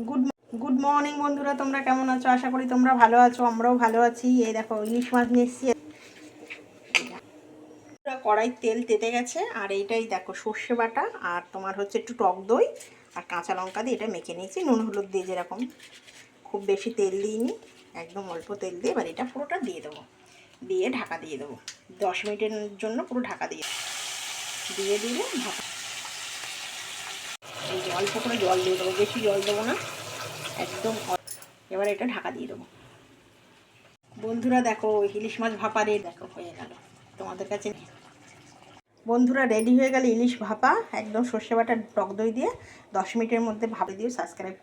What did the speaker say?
Good good morning বন্ধুরা, তোমরা কেমন আছো? আশা করি তোমরা ভালো আছো, আমরাও ভালো আছি। এই দেখো ইলিশ মাছ নিয়ে এসেছি। কড়াই তেল তেতে গেছে, আর এইটাই দেখো সর্ষে বাটা, আর তোমার হচ্ছে একটু টক দই আর কাঁচা লঙ্কা দিয়ে এটা মেখে নিয়েছি, নুন হলুদ দিয়ে। যেরকম খুব বেশি তেল দিইনি, একদম অল্প তেল দিয়ে এবার এটা পুরোটা দিয়ে দেবো, দিয়ে ঢাকা দিয়ে দেবো 10 মিনিটের জন্য। পুরো ঢাকা দিয়ে দিয়ে দিলে ঢাকা, এই যে অল্প করে জল দিয়ে দেবো, বেশি জল দেবো না, একদম। এবার এটা ঢাকা দিয়ে দেবো। বন্ধুরা দেখো ইলিশ মাছ ভাপা রেডি, দেখো হয়ে গেল তোমাদের কাছে। বন্ধুরা রেডি হয়ে গেল ইলিশ ভাপা, একদম সর্ষে বাটা টক দই দিয়ে। 10 মিনিটের মধ্যে ভাপে দিও। সাবস্ক্রাইব